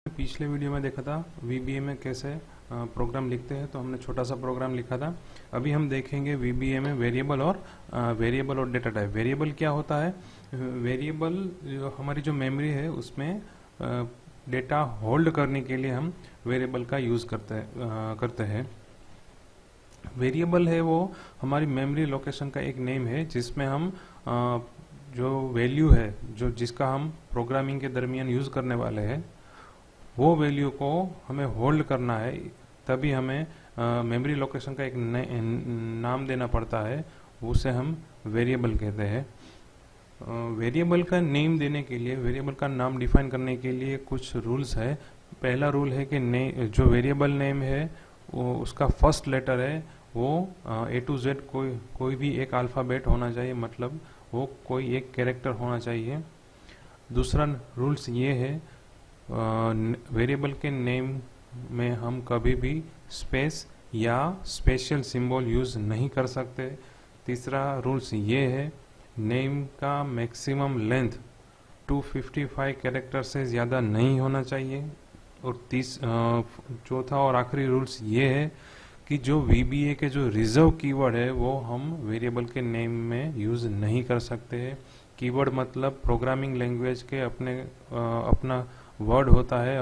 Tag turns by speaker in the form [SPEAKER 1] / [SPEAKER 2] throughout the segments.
[SPEAKER 1] पिछले वीडियो में देखा था VBA में कैसे प्रोग्राम लिखते हैं, तो हमने छोटा सा प्रोग्राम लिखा था। अभी हम देखेंगे VBA में वेरिएबल और डेटा टाइप। वेरिएबल क्या होता है? वेरिएबल हमारी जो मेमोरी है उसमें डेटा होल्ड करने के लिए हम वेरिएबल का यूज़ करते हैं। वेरिएबल है वो हमारी मेमोरी लोकेशन का एक नेम है, जिसमें हम जो वैल्यू है जिसका हम प्रोग्रामिंग के दरमियान यूज़ करने वाले हैं, वो वैल्यू को हमें होल्ड करना है, तभी हमें मेमोरी लोकेशन का एक नाम देना पड़ता है, उसे हम वेरिएबल कहते हैं। वेरिएबल का नेम देने के लिए, वेरिएबल का नाम डिफाइन करने के लिए कुछ रूल्स है। पहला रूल है कि जो वेरिएबल नेम है उसका फर्स्ट लेटर है वो A to Z कोई भी एक अल्फ़ाबेट होना चाहिए, मतलब वो कोई एक कैरेक्टर होना चाहिए। दूसरा रूल्स ये है, वेरिएबल के नेम में हम कभी भी स्पेस या स्पेशल सिंबल यूज़ नहीं कर सकते। तीसरा रूल्स ये है, नेम का मैक्सिमम लेंथ 255 कैरेक्टर से ज़्यादा नहीं होना चाहिए। और चौथा और आखिरी रूल्स ये है कि जो VBA के जो रिजर्व कीवर्ड है वो हम वेरिएबल के नेम में यूज़ नहीं कर सकते हैं। कीवर्ड मतलब प्रोग्रामिंग लैंग्वेज के अपना वर्ड होता है,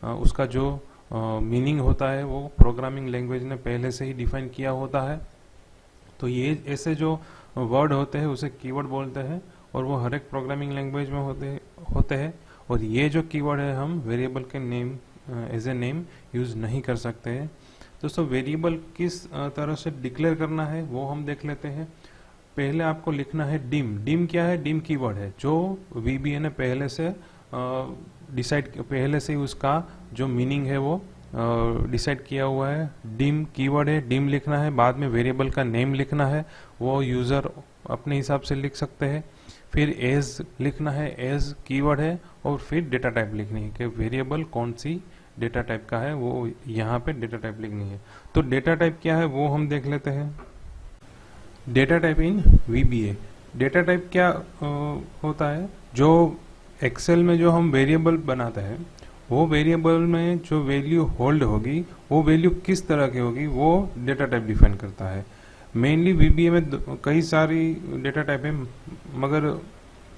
[SPEAKER 1] उसका जो मीनिंग होता है वो प्रोग्रामिंग लैंग्वेज ने पहले से ही डिफाइन किया होता है। तो ये ऐसे जो वर्ड होते हैं उसे कीवर्ड बोलते हैं, और वो हर एक प्रोग्रामिंग लैंग्वेज में होते हैं। और ये जो कीवर्ड है हम वेरिएबल के name as a name use नहीं कर सकते हैं। दोस्तों, वेरिएबल किस तरह से डिक्लेयर करना है वो हम देख लेते हैं। पहले आपको लिखना है डिम। डिम क्या है? डिम कीवर्ड है जो VBA ने पहले से उसका जो मीनिंग है वो डिसाइड किया हुआ है। डिम कीवर्ड है, डिम लिखना है, बाद में वेरिएबल का नेम लिखना है, वो यूज़र अपने हिसाब से लिख सकते हैं। फिर एज लिखना है, एज कीवर्ड है, और फिर डेटा टाइप लिखनी है कि वेरिएबल कौन सी डेटा टाइप का है, वो यहाँ पे डेटा टाइप लिखनी है। तो डेटा टाइप क्या है वो हम देख लेते हैं। Data type in VBA। Data type क्या होता है? जो एक्सेल में जो हम वेरिएबल बनाते हैं, वो वेरिएबल में जो वैल्यू होल्ड होगी वो वैल्यू किस तरह की होगी वो डेटा टाइप डिफाइन करता है। मेनली VBA में कई सारी डेटा टाइप है, मगर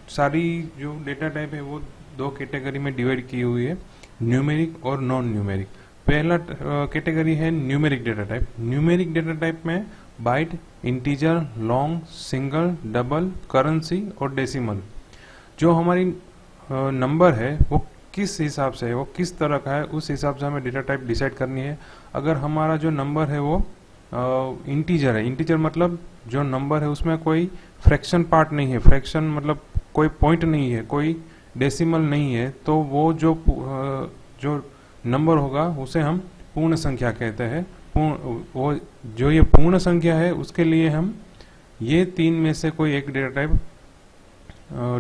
[SPEAKER 1] सारी जो डेटा टाइप है वो दो कैटेगरी में डिवाइड की हुई है, न्यूमेरिक और नॉन न्यूमेरिक। पहला कैटेगरी है numeric data type. Numeric data type में byte, integer, long, single, double, currency और डेसिमल। जो हमारी नंबर है वो किस हिसाब से है, वो किस तरह का है, उस हिसाब से हमें डेटा टाइप डिसाइड करनी है। अगर हमारा जो नंबर है वो इंटीजर है, इंटीजर मतलब जो नंबर है उसमें कोई फ्रैक्शन पार्ट नहीं है, फ्रैक्शन मतलब कोई पॉइंट नहीं है, कोई डेसिमल नहीं है, तो वो जो नंबर होगा उसे हम पूर्ण संख्या कहते हैं। वो जो ये पूर्ण संख्या है उसके लिए हम ये तीन में से कोई एक डेटा टाइप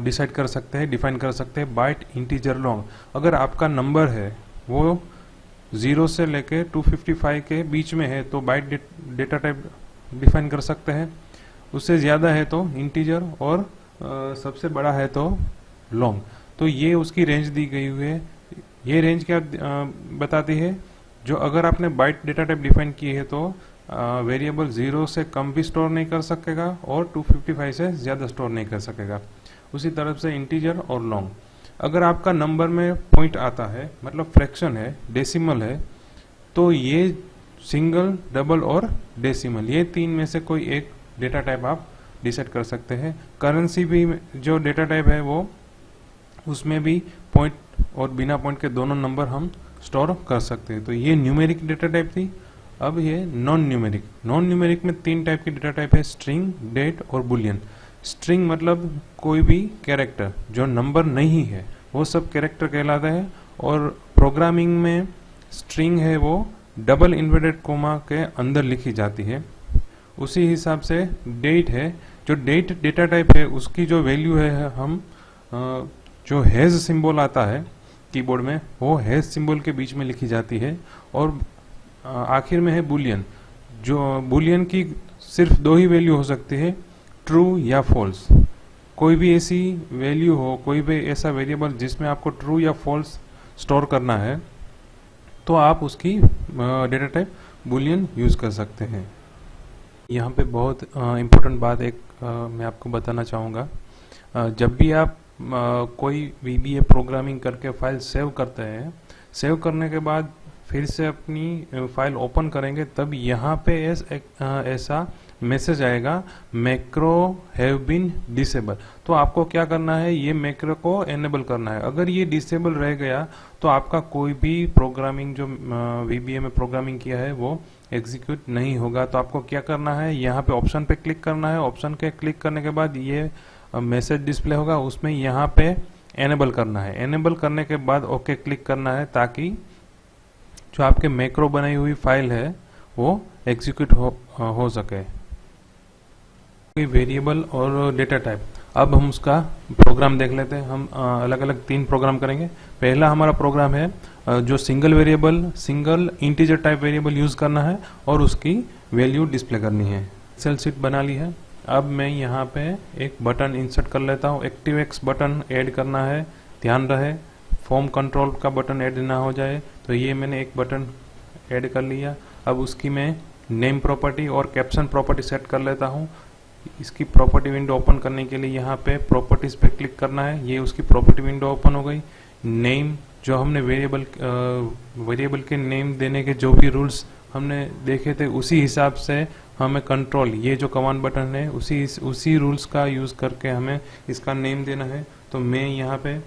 [SPEAKER 1] डिसाइड कर सकते हैं, डिफाइन कर सकते हैं। Byte, integer, long. अगर आपका नंबर है वो 0 से लेके 255 के बीच में है तो बाइट डेटा टाइप डिफाइन कर सकते हैं। उससे ज़्यादा है तो इंटीजर, और सबसे बड़ा है तो लॉन्ग। तो ये उसकी रेंज दी गई हुई है। ये रेंज क्या बताती है? जो अगर आपने बाइट डेटा टाइप डिफाइन की है तो वेरिएबल 0 से कम भी स्टोर नहीं कर सकेगा और 255 से ज़्यादा स्टोर नहीं कर सकेगा। उसी तरह से इंटीजर और लॉन्ग। अगर आपका नंबर में पॉइंट आता है, मतलब फ्रैक्शन है, डेसिमल है, तो ये सिंगल, डबल और डेसिमल, ये तीन में से कोई एक डेटा टाइप आप डिसाइड कर सकते हैं। करेंसी भी जो डेटा टाइप है वो उसमें भी पॉइंट और बिना पॉइंट के दोनों नंबर हम स्टोर कर सकते हैं। तो ये न्यूमेरिक डेटा टाइप थी। अब ये नॉन न्यूमेरिक। नॉन न्यूमेरिक में तीन टाइप की डेटा टाइप है, स्ट्रिंग, डेट और बुलियन। स्ट्रिंग मतलब कोई भी कैरेक्टर जो नंबर नहीं है वो सब कैरेक्टर कहलाता है, और प्रोग्रामिंग में स्ट्रिंग है वो डबल इन्वर्टेड कोमा के अंदर लिखी जाती है। उसी हिसाब से डेट है, जो डेट डेटा टाइप है उसकी जो वैल्यू है हम जो हैज सिंबल आता है कीबोर्ड में, वो हैज सिंबल के बीच में लिखी जाती है। और आखिर में है बुलियन। जो बुलियन की सिर्फ दो ही वैल्यू हो सकती है, ट्रू या फॉल्स। कोई भी ऐसी वैल्यू हो, कोई भी ऐसा वेरिएबल जिसमें आपको ट्रू या फॉल्स स्टोर करना है, तो आप उसकी डेटा टाइप बूलियन यूज़ कर सकते हैं। यहाँ पे बहुत इम्पोर्टेंट बात एक मैं आपको बताना चाहूँगा। जब भी आप कोई VBA प्रोग्रामिंग करके फाइल सेव करते हैं, सेव करने के बाद फिर से अपनी फाइल ओपन करेंगे, तब यहाँ पे ऐसा मैसेज आएगा, मैक्रो हैव बीन डिसेबल। तो आपको क्या करना है, ये मैक्रो को एनेबल करना है। अगर ये डिसेबल रह गया तो आपका कोई भी प्रोग्रामिंग जो VBA में प्रोग्रामिंग किया है वो एग्जीक्यूट नहीं होगा। तो आपको क्या करना है, यहाँ पे ऑप्शन पे क्लिक करना है। ऑप्शन के क्लिक करने के बाद ये मैसेज डिस्प्ले होगा, उसमें यहाँ पे एनेबल करना है। एनेबल करने के बाद ओके क्लिक करना है, ताकि जो आपके मैक्रो बनाई हुई फाइल है वो एग्जीक्यूट हो सके। वेरिएबल और डेटा टाइप, अब हम उसका प्रोग्राम देख लेते हैं। हम अलग अलग 3 प्रोग्राम करेंगे। पहला हमारा प्रोग्राम है जो single variable, single integer type variable use करना है और उसकी वैल्यू डिस्प्ले करनी है। एक्सेल शीट बना ली है। अब मैं यहाँ पे एक बटन इंसर्ट कर लेता हूँ। एक्टिवएक्स बटन ऐड करना है, ध्यान रहे फॉर्म कंट्रोल का बटन ऐड ना हो जाए। तो ये मैंने एक बटन ऐड कर लिया। अब उसकी मैं नेम प्रॉपर्टी और कैप्शन प्रॉपर्टी सेट कर लेता हूँ। इसकी प्रॉपर्टी विंडो ओपन करने के लिए यहाँ पे प्रॉपर्टीज पे क्लिक करना है। ये उसकी प्रॉपर्टी विंडो ओपन हो गई। नेम, जो हमने वेरिएबल के नेम देने के जो भी रूल्स हमने देखे थे, उसी हिसाब से हमें कंट्रोल, ये जो कमांड बटन है उसी रूल्स का यूज करके हमें इसका नेम देना है। तो मैं यहाँ पे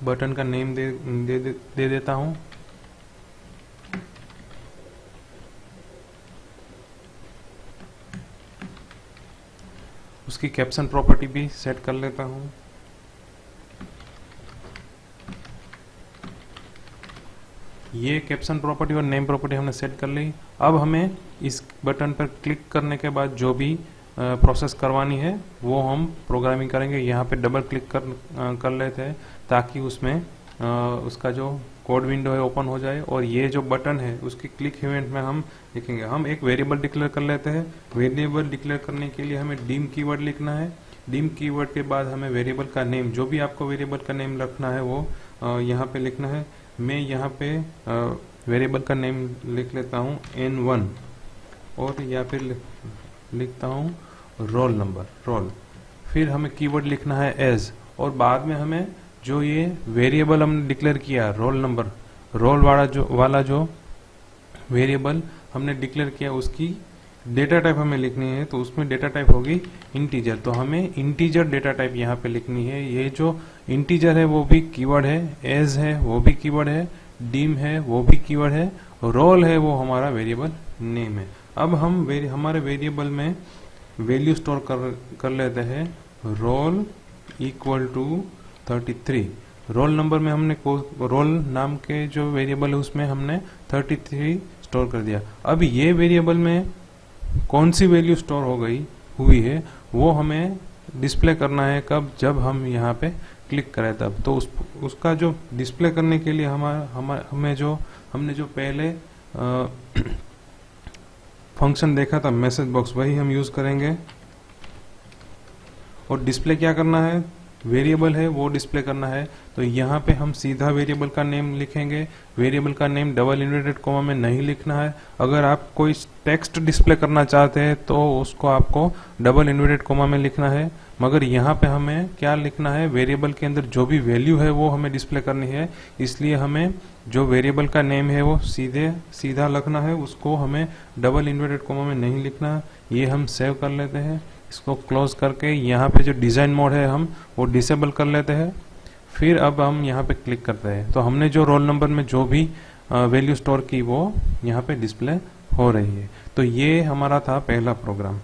[SPEAKER 1] बटन का नेम दे देता हूँ। उसकी कैप्शन प्रॉपर्टी भी सेट कर लेता हूँ। ये कैप्शन प्रॉपर्टी और नेम प्रॉपर्टी हमने सेट कर ली। अब हमें इस बटन पर क्लिक करने के बाद जो भी प्रोसेस करवानी है वो हम प्रोग्रामिंग करेंगे। यहाँ पे डबल क्लिक कर लेते हैं, ताकि उसमें उसका जो कोड विंडो है ओपन हो जाए। और ये जो बटन है उसकी क्लिक इवेंट में हम लिखेंगे, हम एक वेरिएबल डिक्लेयर कर लेते हैं। वेरिएबल डिक्लेयर करने के लिए हमें डिम कीवर्ड लिखना है। डिम कीवर्ड के बाद हमें वेरिएबल का नेम, जो भी आपको वेरिएबल का नेम रखना है वो यहाँ पे लिखना है। मैं यहाँ पे वेरिएबल का नेम लिख लेता हूँ N1, और या फिर लिखता हूँ रोल नंबर, रोल। फिर हमें कीवर्ड लिखना है एज, और बाद में हमें जो ये वेरिएबल हमने डिक्लेयर किया रोल नंबर, रोल वाला जो वेरिएबल हमने डिक्लेयर किया उसकी डेटा टाइप हमें लिखनी है। तो उसमें डेटा टाइप होगी इंटीजर। तो हमें इंटीजर डेटा टाइप यहाँ पे लिखनी है। ये जो इंटीजर है वो भी कीवर्ड है, एज है वो भी कीवर्ड है, डिम है वो भी कीवर्ड है, रोल है वो हमारा वेरिएबल नेम है। अब हम हमारे वेरिएबल में वैल्यू स्टोर कर लेते हैं। Roll equal to 33। Roll number में हमने रोल नाम के जो वेरिएबल है उसमें हमने 33 स्टोर कर दिया। अब ये वेरिएबल में कौन सी वैल्यू स्टोर हुई है वो हमें डिस्प्ले करना है। कब? जब हम यहाँ पे क्लिक करें तब। तो उसका जो डिस्प्ले करने के लिए हमने जो पहले फंक्शन देखा था मैसेज बॉक्स, वही हम यूज करेंगे। और डिस्प्ले क्या करना है, वेरिएबल है वो डिस्प्ले करना है। तो यहाँ पे हम सीधा वेरिएबल का नेम लिखेंगे। वेरिएबल का नेम डबल इन्वर्टेड कोमा में नहीं लिखना है। अगर आप कोई टेक्स्ट डिस्प्ले करना चाहते हैं तो उसको आपको डबल इन्वर्टेड कोमा में लिखना है। मगर यहाँ पे हमें क्या लिखना है, वेरिएबल के अंदर जो भी वैल्यू है वो हमें डिस्प्ले करनी है। इसलिए हमें जो वेरिएबल का नेम है वो सीधा लिखना है, उसको हमें डबल इन्वर्टेड कोमा में नहीं लिखना। ये हम सेव कर लेते हैं। इसको क्लोज करके यहाँ पे जो डिजाइन मोड है हम वो डिसेबल कर लेते हैं। फिर अब हम यहाँ पे क्लिक करते हैं तो हमने जो रोल नंबर में जो भी वैल्यू स्टोर की वो यहाँ पे डिस्प्ले हो रही है। तो ये हमारा था पहला प्रोग्राम।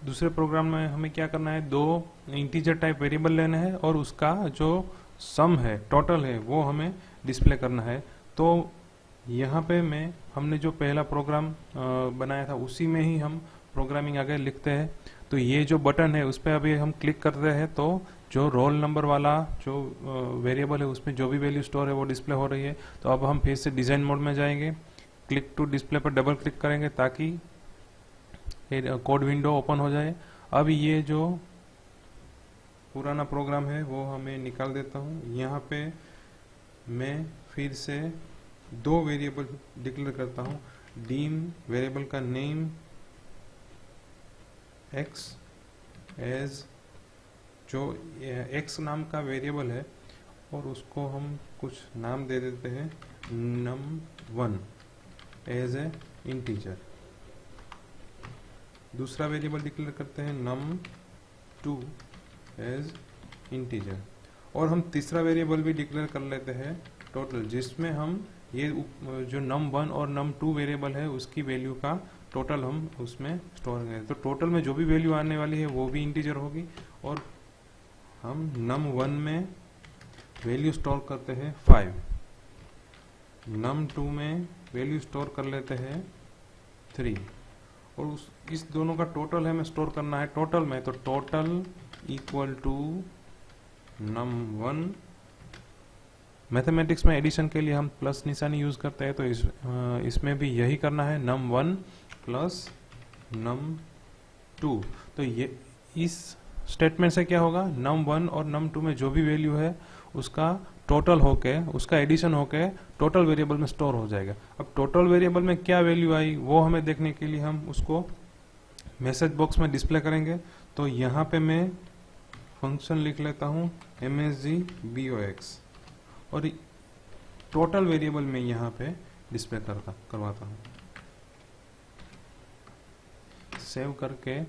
[SPEAKER 1] दूसरे प्रोग्राम में हमें क्या करना है, 2 इंटीजर टाइप वेरिएबल लेने हैं और उसका जो सम है, टोटल है, वो हमें डिस्प्ले करना है। तो यहाँ पे हमने जो पहला प्रोग्राम बनाया था उसी में ही हम प्रोग्रामिंग आगे लिखते हैं। तो ये जो बटन है उस पर अभी हम क्लिक करते हैं तो जो रोल नंबर वाला जो वेरिएबल है उसमें जो भी वैल्यू स्टोर है वो डिस्प्ले हो रही है। तो अब हम फिर से डिजाइन मोड में जाएंगे, क्लिक टू डिस्प्ले पर डबल क्लिक करेंगे ताकि कोड विंडो ओपन हो जाए। अब ये जो पुराना प्रोग्राम है वो हमें निकाल देता हूँ। यहाँ पे मैं फिर से दो वेरिएबल डिक्लेयर करता हूँ। डीम वेरिएबल का नेम x एज, जो x नाम का वेरिएबल है और उसको हम कुछ नाम दे देते हैं num1 एज ए इंटीजर। दूसरा वेरिएबल डिक्लेयर करते हैं num2 एज इंटीजर, और हम तीसरा वेरिएबल भी डिक्लेयर कर लेते हैं टोटल, जिसमें हम ये जो num1 और num2 वेरिएबल है उसकी वैल्यू का टोटल हम उसमें स्टोर करें। तो टोटल में जो भी वैल्यू आने वाली है वो भी इंटीजर होगी, और हम num1 में वैल्यू स्टोर करते हैं 5, num2 में वैल्यू स्टोर कर लेते हैं 3, और इस दोनों का टोटल हमें स्टोर करना है टोटल में। तो total equal to num1, mathematics में एडिशन के लिए हम प्लस निशानी यूज करते हैं, तो इसमें भी यही करना है, num1 प्लस num2। तो ये इस स्टेटमेंट से क्या होगा, num1 और num2 में जो भी वैल्यू है उसका टोटल होके, उसका एडिशन होके टोटल वेरिएबल में स्टोर हो जाएगा। अब टोटल वेरिएबल में क्या वैल्यू आई वो हमें देखने के लिए हम उसको मैसेज बॉक्स में डिस्प्ले करेंगे। तो यहाँ पे मैं फंक्शन लिख लेता हूँ msgbox, और टोटल वेरिएबल में यहाँ पे डिस्प्ले करवाता हूँ। सेव करके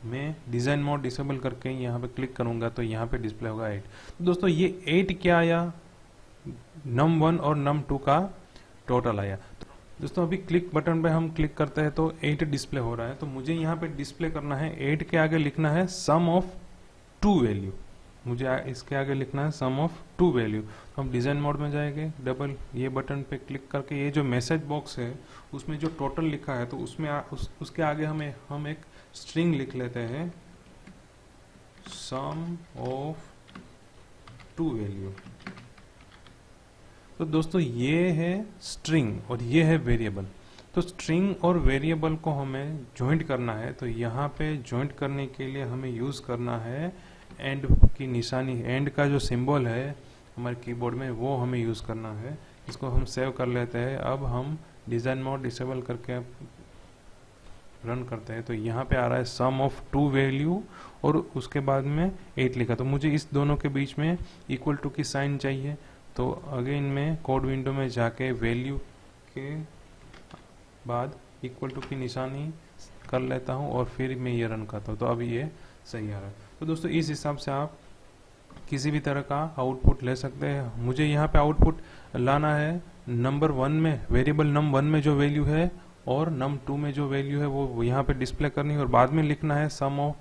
[SPEAKER 1] मैं डिजाइन मोड डिसेबल करके यहाँ पे क्लिक करूंगा तो यहाँ पे डिस्प्ले होगा 8। तो दोस्तों ये 8 क्या आया, num1 और num2 का टोटल आया। तो दोस्तों अभी क्लिक बटन पे हम क्लिक करते हैं तो 8 डिस्प्ले हो रहा है। तो मुझे यहाँ पे डिस्प्ले करना है 8 के आगे लिखना है सम ऑफ 2 वैल्यू, मुझे इसके आगे लिखना है सम ऑफ 2 वैल्यू। तो हम डिजाइन मोड में जाएंगे, डबल ये बटन पे क्लिक करके ये जो मैसेज बॉक्स है उसमें जो टोटल लिखा है तो उसमें उसके आगे हम एक स्ट्रिंग लिख लेते हैं सम ऑफ 2 वैल्यू। तो दोस्तों ये है स्ट्रिंग और ये है वेरिएबल। तो स्ट्रिंग और वेरिएबल को हमें ज्वाइंट करना है, तो यहाँ पे ज्वाइंट करने के लिए हमें यूज करना है एंड की निशानी, एंड का जो सिंबल है हमारे कीबोर्ड में वो हमें यूज करना है। इसको हम सेव कर लेते हैं। अब हम डिजाइन मोड डिसेबल करके रन करते हैं तो यहाँ पे आ रहा है सम ऑफ 2 वैल्यू और उसके बाद में 8 लिखा। तो मुझे इस दोनों के बीच में इक्वल टू की साइन चाहिए। तो अगेन मैं कोड विंडो में जाके वैल्यू के बाद इक्वल टू की निशानी कर लेता हूँ और फिर मैं ये रन करता हूँ। तो अभी ये सही आ रहा है। तो दोस्तों इस हिसाब से आप किसी भी तरह का आउटपुट ले सकते हैं। मुझे यहाँ पे आउटपुट लाना है नंबर 1 में, वेरिएबल num1 में जो वैल्यू है और num2 में जो वैल्यू है वो यहाँ पे डिस्प्ले करनी है और बाद में लिखना है सम ऑफ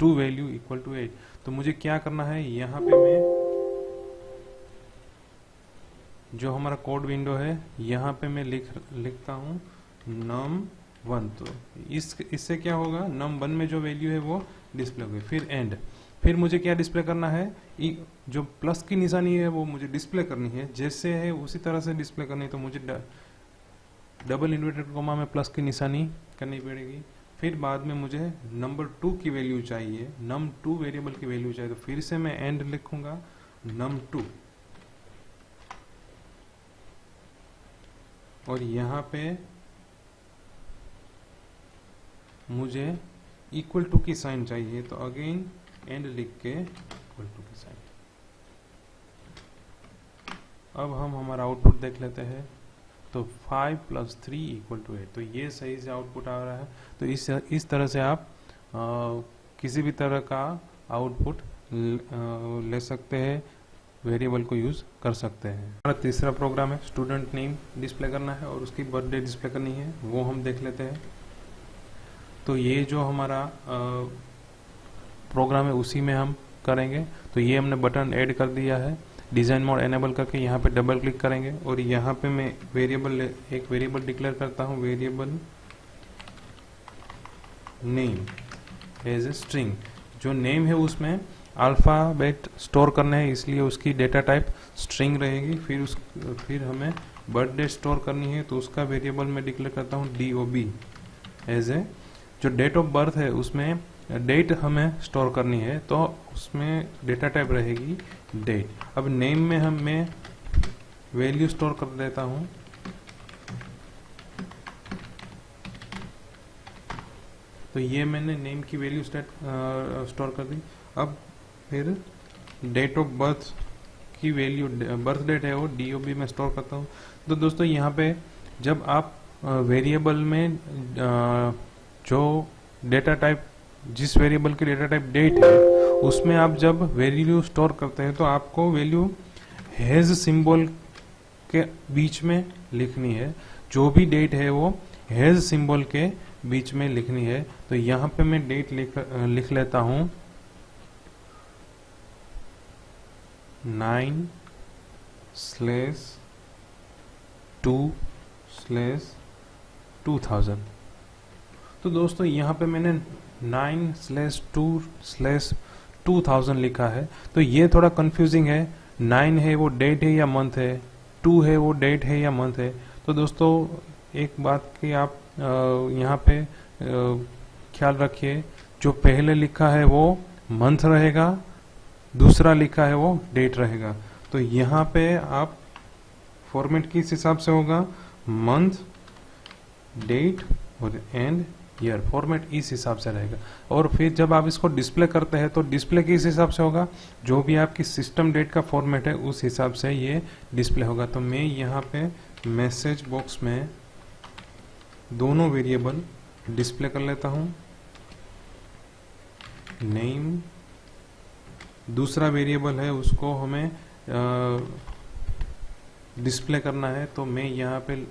[SPEAKER 1] 2 वैल्यू इक्वल टू 8। तो मुझे क्या करना है, यहाँ पे मैं जो हमारा कोड विंडो है यहाँ पे मैं लिखता हूँ num1। तो इससे क्या होगा, num1 में जो वैल्यू है वो डिस्प्ले होगी। फिर एंड, फिर मुझे क्या डिस्प्ले करना है, जो प्लस की निशानी है वो मुझे डिस्प्ले करनी है, जैसे है उसी तरह से डिस्प्ले करनी है। तो मुझे डबल इन्वर्टेड कोमा में प्लस की निशानी करनी पड़ेगी। फिर बाद में मुझे नंबर 2 की वैल्यू चाहिए, num2 वेरिएबल की वैल्यू चाहिए। तो फिर से मैं एंड लिखूंगा num2 और यहाँ पे मुझे इक्वल टू की साइन चाहिए। तो अगेन एंड लिख के इक्वल टू की साइन। अब हम हमारा आउटपुट देख लेते हैं। तो 5 + 3 = 8। तो ये सही से आउटपुट आ रहा है। तो इस तरह से आप किसी भी तरह का आउटपुट ले सकते हैं, वेरिएबल को यूज कर सकते हैं। हमारा तीसरा प्रोग्राम है स्टूडेंट नेम डिस्प्ले करना है और उसकी बर्थडे डिस्प्ले करनी है, वो हम देख लेते हैं। तो ये जो हमारा प्रोग्राम है उसी में हम करेंगे। तो ये हमने बटन ऐड कर दिया है, डिजाइन मोड एनेबल करके यहाँ पे डबल क्लिक करेंगे और यहाँ पे मैं एक वेरिएबल डिक्लेयर करता हूँ, variable name as a string. जो नेम है उसमें अल्फाबेट स्टोर करना है, इसलिए उसकी डेटा टाइप स्ट्रिंग रहेगी। फिर हमें बर्थडे स्टोर करनी है, तो उसका वेरिएबल मैं डिक्लेयर करता हूँ DOB एज ए। जो डेट ऑफ बर्थ है उसमें डेट हमें स्टोर करनी है, तो उसमें डेटा टाइप रहेगी डेट। अब नेम में मैं वैल्यू स्टोर कर देता हूँ। तो ये मैंने नेम की वैल्यू स्टोर कर दी। अब फिर डेट ऑफ बर्थ की वैल्यू, बर्थ डेट है वो DOB में स्टोर करता हूँ। तो दोस्तों यहाँ पे जब आप वेरिएबल में जो डेटा टाइप, जिस वेरिएबल की डेटा टाइप डेट है, उसमें आप जब वैल्यू स्टोर करते हैं तो आपको वैल्यू हैज सिंबल के बीच में लिखनी है। जो भी डेट है वो हैज सिंबल के बीच में लिखनी है। तो यहाँ पे मैं डेट लिख लेता हूँ 9/2/2000। तो दोस्तों यहाँ पे मैंने 9/2/2000 लिखा है। तो ये थोड़ा कंफ्यूजिंग है। 9 है वो डेट है या मंथ है, 2 है वो डेट है या मंथ है। तो दोस्तों एक बात की आप यहाँ पे ख्याल रखिए, जो पहले लिखा है वो मंथ रहेगा, दूसरा लिखा है वो डेट रहेगा। तो यहाँ पे आप फॉर्मेट किस हिसाब से होगा, मंथ, डेट और एंड ईयर, फॉर्मेट इस हिसाब से रहेगा। और फिर जब आप इसको डिस्प्ले करते हैं तो डिस्प्ले किस हिसाब से होगा, जो भी आपकी सिस्टम डेट का फॉर्मेट है उस हिसाब से ये डिस्प्ले होगा। तो मैं यहाँ पे मैसेज बॉक्स में दोनों वेरिएबल डिस्प्ले कर लेता हूँ। नेम दूसरा वेरिएबल है, उसको हमें डिस्प्ले करना है। तो मैं यहाँ पे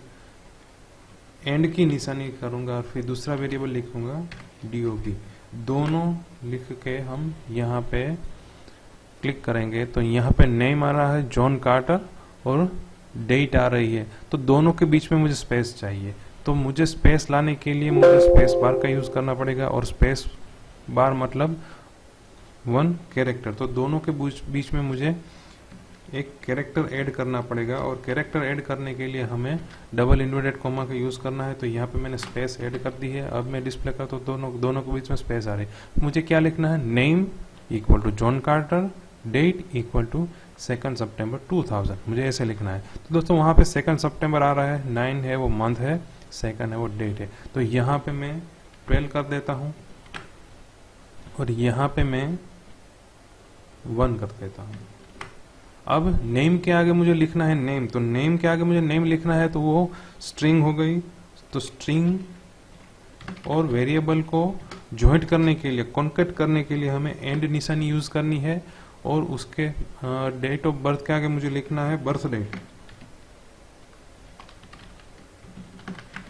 [SPEAKER 1] एंड की निशानी करूँगा और फिर दूसरा वेरिएबल लिखूँगा DOB। दोनों लिख के हम यहाँ पे क्लिक करेंगे तो यहाँ पे नेम आ रहा है जॉन कार्टर और डेट आ रही है। तो दोनों के बीच में मुझे स्पेस चाहिए। तो मुझे स्पेस लाने के लिए मुझे स्पेस बार का यूज़ करना पड़ेगा, और स्पेस बार मतलब 1 कैरेक्टर। तो दोनों के बीच में मुझे एक कैरेक्टर ऐड करना पड़ेगा, और कैरेक्टर ऐड करने के लिए हमें डबल इन्वर्टेड कॉमा का यूज़ करना है। तो यहाँ पे मैंने स्पेस ऐड कर दी है। अब मैं डिस्प्ले करता हूँ, दोनों के बीच में स्पेस आ रही है। मुझे क्या लिखना है, name equal to John Carter, date equal to 2 सितंबर 2000, मुझे ऐसे लिखना है। तो दोस्तों वहाँ पे 2 सितंबर आ रहा है, 9 है वो मंथ है, 2 है वो डेट है। तो यहाँ पे मैं 12 कर देता हूँ और यहाँ पे मैं 1 कर देता हूँ। अब नेम के आगे मुझे लिखना है नेम, तो नेम के आगे मुझे नेम लिखना है, तो वो स्ट्रिंग हो गई। तो स्ट्रिंग और वेरिएबल को ज्वाइंट करने के लिए, कॉन्केट करने के लिए हमें एंड निशानी यूज करनी है, और उसके डेट ऑफ बर्थ के आगे मुझे लिखना है बर्थ डेट।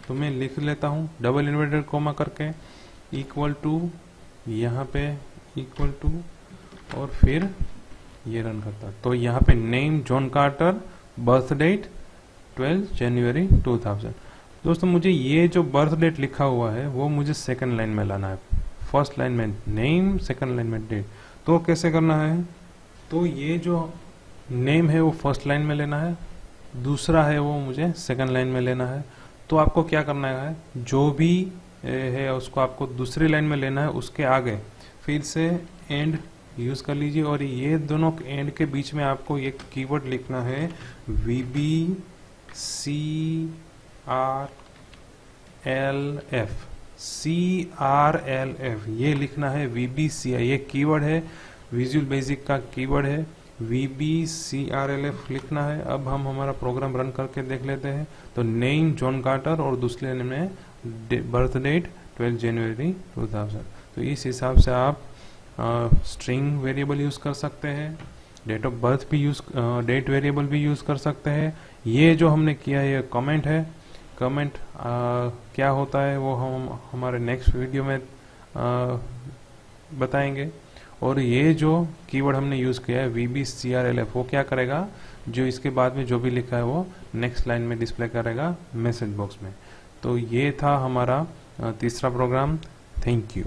[SPEAKER 1] तो मैं लिख लेता हूँ डबल इन्वर्टेड कॉमा करके, इक्वल टू, यहाँ पे इक्वल टू, और फिर ये रन करता। तो यहाँ पे name John Carter, birth date 12 जनवरी 2000। दोस्तों मुझे ये जो बर्थ डेट लिखा हुआ है वो मुझे सेकंड लाइन में लाना है। फर्स्ट लाइन में नेम, सेकंड लाइन में डेट। तो कैसे करना है, तो ये जो नेम है वो फर्स्ट लाइन में लेना है, दूसरा है वो मुझे सेकंड लाइन में लेना है। तो आपको क्या करना है, जो भी है उसको आपको दूसरी लाइन में लेना है, उसके आगे फिर से एंड यूज कर लीजिए, और ये दोनों एंड के बीच में आपको एक कीवर्ड लिखना है CRLF, ये लिखना है VBCI, ये कीवर्ड है, विजुअल बेसिक का कीवर्ड है, VBCRLF लिखना है। अब हम हमारा प्रोग्राम रन करके देख लेते हैं। तो नेम जॉन कार्टर और दूसरे में बर्थ डेट 12 जनवरी 2000। तो इस हिसाब से आप स्ट्रिंग वेरिएबल यूज कर सकते हैं, डेट ऑफ बर्थ भी यूज, डेट वेरिएबल भी यूज कर सकते हैं। ये जो हमने किया है ये कमेंट है। कमेंट क्या होता है वो हम हमारे नेक्स्ट वीडियो में बताएंगे। और ये जो कीवर्ड हमने यूज किया है VBCRLF, वो क्या करेगा, जो इसके बाद में जो भी लिखा है वो नेक्स्ट लाइन में डिस्प्ले करेगा मैसेज बॉक्स में। तो ये था हमारा तीसरा प्रोग्राम। Thank you.